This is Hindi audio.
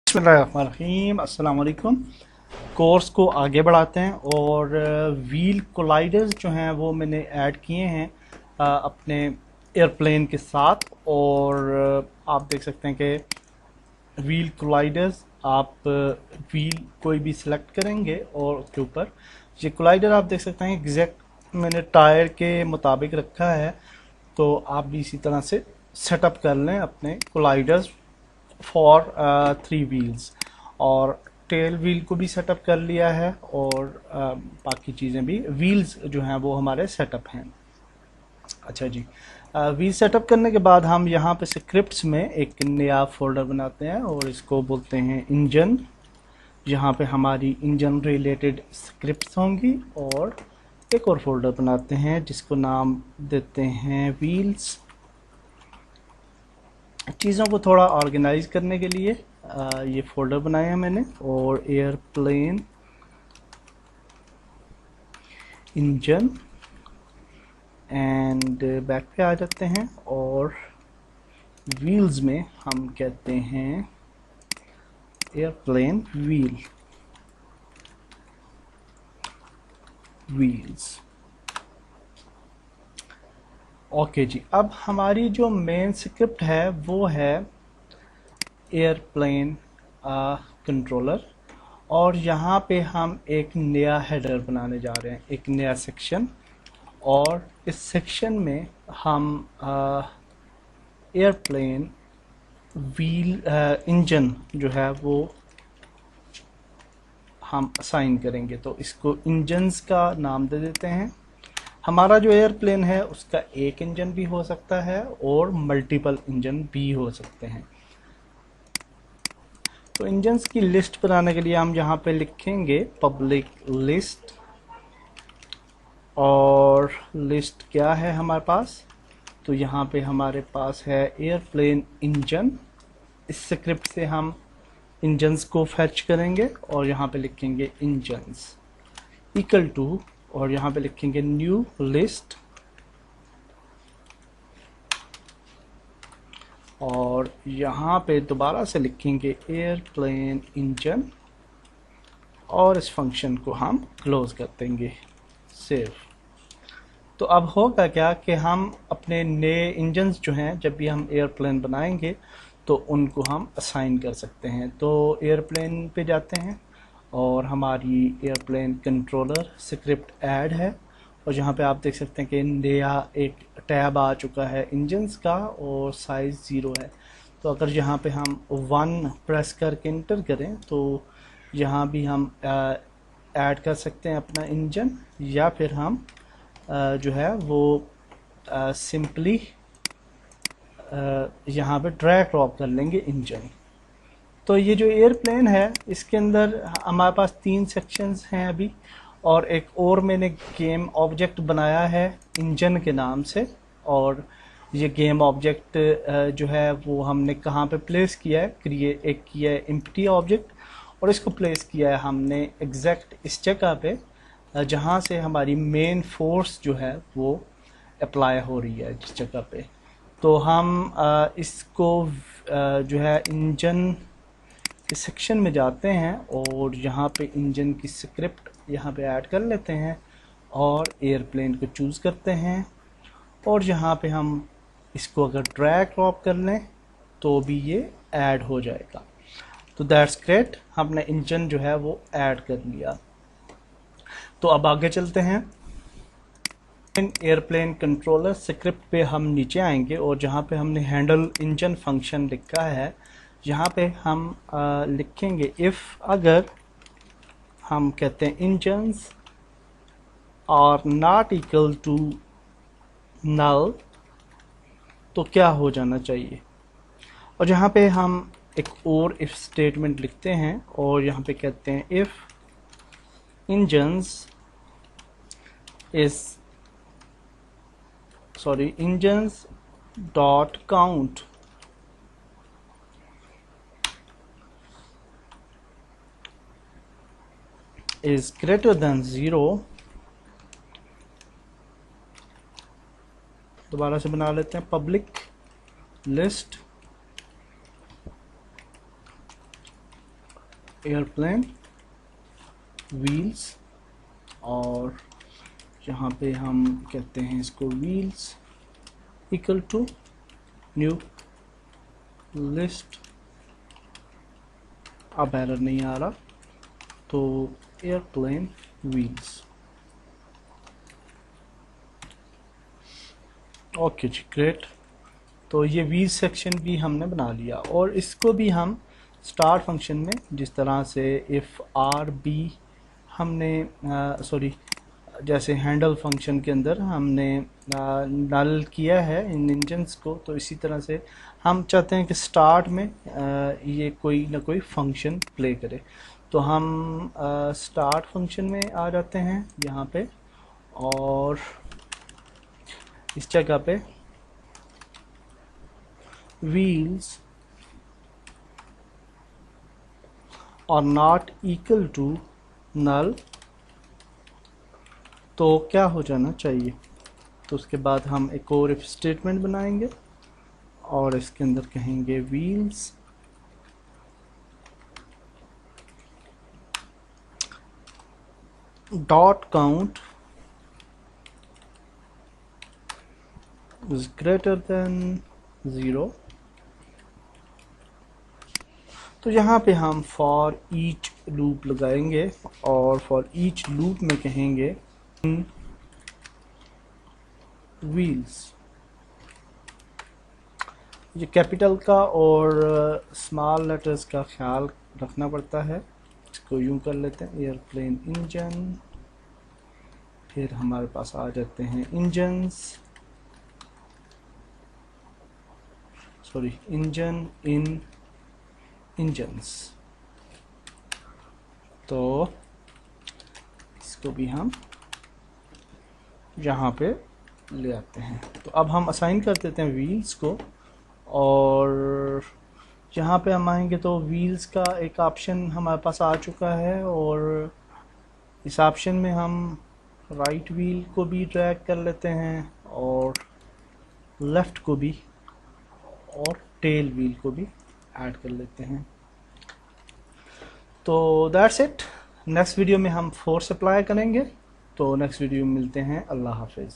बिस्मिल्लाहिर्रहमानिर्रहीम। अस्सलाम वालेकुम। कोर्स को आगे बढ़ाते हैं और व्हील कोलाइडर्स जो हैं वो मैंने ऐड किए हैं अपने एयरप्लेन के साथ। और आप देख सकते हैं कि व्हील कोलाइडर्स आप व्हील कोई भी सिलेक्ट करेंगे और उसके ऊपर ये कोलाइडर आप देख सकते हैं एग्जैक्ट मैंने टायर के मुताबिक रखा है। तो आप भी इसी तरह से सेटअप कर लें अपने कोलाइडर्स फॉर 3 व्हील्स। और टेल व्हील को भी सेटअप कर लिया है और बाकी चीज़ें भी व्हील्स जो हैं वो हमारे सेटअप हैं। अच्छा जी, व्हील सेटअप करने के बाद हम यहाँ पे स्क्रिप्ट्स में एक नया फोल्डर बनाते हैं और इसको बोलते हैं इंजन। यहाँ पे हमारी इंजन रिलेटेड स्क्रिप्ट्स होंगी। और एक और फोल्डर बनाते हैं जिसको नाम देते हैं व्हील्स। चीज़ों को थोड़ा ऑर्गेनाइज करने के लिए ये फोल्डर बनाए हैं मैंने। और एयरप्लेन इंजन एंड बैक पे आ जाते हैं और व्हील्स में हम कहते हैं एयरप्लेन व्हील्स। ओके जी, अब हमारी जो मेन स्क्रिप्ट है वो है एयरप्लेन कंट्रोलर। और यहाँ पे हम एक नया हेडर बनाने जा रहे हैं, एक नया सेक्शन। और इस सेक्शन में हम एयरप्लेन व्हील इंजन जो है वो हम असाइन करेंगे। तो इसको इंजन्स का नाम दे देते हैं। हमारा जो एयरप्लेन है उसका एक इंजन भी हो सकता है और मल्टीपल इंजन भी हो सकते हैं। तो इंजन्स की लिस्ट बनाने के लिए हम यहाँ पे लिखेंगे पब्लिक लिस्ट। और लिस्ट क्या है हमारे पास, तो यहाँ पे हमारे पास है एयरप्लेन इंजन। इस स्क्रिप्ट से हम इंजन्स को फैच करेंगे और यहाँ पे लिखेंगे इंजन्स इक्वल टू, और यहाँ पे लिखेंगे न्यू लिस्ट। और यहाँ पे दोबारा से लिखेंगे एयरप्लेन इंजन और इस फंक्शन को हम क्लोज कर देंगे, सेव। तो अब होगा क्या कि हम अपने नए इंजन्स जो हैं जब भी हम एयरप्लेन बनाएंगे तो उनको हम असाइन कर सकते हैं। तो एयरप्लेन पे जाते हैं और हमारी एयरप्लेन कंट्रोलर स्क्रिप्ट ऐड है। और यहाँ पे आप देख सकते हैं कि नया एक टैब आ चुका है इंजन्स का और साइज़ 0 है। तो अगर यहाँ पे हम 1 प्रेस करके इंटर करें तो यहाँ भी हम ऐड कर सकते हैं अपना इंजन, या फिर हम जो है वो सिंपली यहाँ पे ड्रैग ड्रॉप कर लेंगे इंजन। तो ये जो एयरप्लेन है इसके अंदर हमारे पास 3 सेक्शंस हैं अभी। और एक और मैंने गेम ऑब्जेक्ट बनाया है इंजन के नाम से। और ये गेम ऑब्जेक्ट जो है वो हमने कहाँ पे प्लेस किया है, एक किया है एम्प्टी ऑब्जेक्ट, और इसको प्लेस किया है हमने एग्जैक्ट इस जगह पे जहाँ से हमारी मेन फोर्स जो है वो अप्लाई हो रही है जिस जगह पे। तो हम इसको जो है इंजन के सेक्शन में जाते हैं और यहाँ पे इंजन की स्क्रिप्ट यहाँ पे ऐड कर लेते हैं और एयरप्लेन को चूज़ करते हैं। और यहाँ पे हम इसको अगर ड्रैग ड्रॉप कर लें तो भी ये ऐड हो जाएगा। तो दैट्स ग्रेट, हमने इंजन जो है वो ऐड कर लिया। तो अब आगे चलते हैं। एयरप्लेन कंट्रोलर स्क्रिप्ट पे हम नीचे आएंगे और जहाँ पे हमने हैंडल इंजन फंक्शन लिखा है यहाँ पे हम लिखेंगे इफ़, अगर हम कहते हैं engines are not equal to null तो क्या हो जाना चाहिए। और जहाँ पे हम एक और इफ़ स्टेटमेंट लिखते हैं और यहाँ पे कहते हैं if engines dot count is greater than 0। दोबारा से बना लेते हैं पब्लिक लिस्ट एयरप्लेन व्हील्स, और यहाँ पे हम कहते हैं इसको wheels equal to new list. अब एरर नहीं आ रहा, तो एयरप्लेन व्हील्स। ओके जी, ग्रेट। तो ये व्हील सेक्शन भी हमने बना लिया, और इसको भी हम स्टार्ट फंक्शन में जिस तरह से इफ़ आर बी हमने सॉरी जैसे हैंडल फंक्शन के अंदर हमने नल किया है इन इंजन्स को, तो इसी तरह से हम चाहते हैं कि स्टार्ट में ये कोई ना कोई फंक्शन प्ले करे। तो हम स्टार्ट फंक्शन में आ जाते हैं यहाँ पे, और इस जगह पे व्हील्स और नॉट इक्वल टू नल, तो क्या हो जाना चाहिए। तो उसके बाद हम एक और इफ स्टेटमेंट बनाएंगे और इसके अंदर कहेंगे wheels dot count is greater than 0। तो यहाँ पे हम फॉर ईच लूप लगाएंगे, और फॉर ईच लूप में कहेंगे व्हील्स। ये कैपिटल का और स्मॉल लेटर्स का ख्याल रखना पड़ता है। इसको यूं कर लेते हैं, एयरप्लेन इंजन, फिर हमारे पास आ जाते हैं इंजन्स, सॉरी इंजन इन इंजन्स। तो इसको भी हम यहाँ पे ले आते हैं। तो अब हम असाइन कर देते हैं व्हील्स को, और यहाँ पे हम आएंगे तो व्हील्स का एक ऑप्शन हमारे पास आ चुका है, और इस ऑप्शन में हम राइट व्हील को भी ड्रैग कर लेते हैं, और लेफ़्ट को भी, और टेल व्हील को भी ऐड कर लेते हैं। तो दैट्स इट। नेक्स्ट वीडियो में हम फोर्स अप्लाई करेंगे। तो नेक्स्ट वीडियो में मिलते हैं। अल्लाह हाफिज़।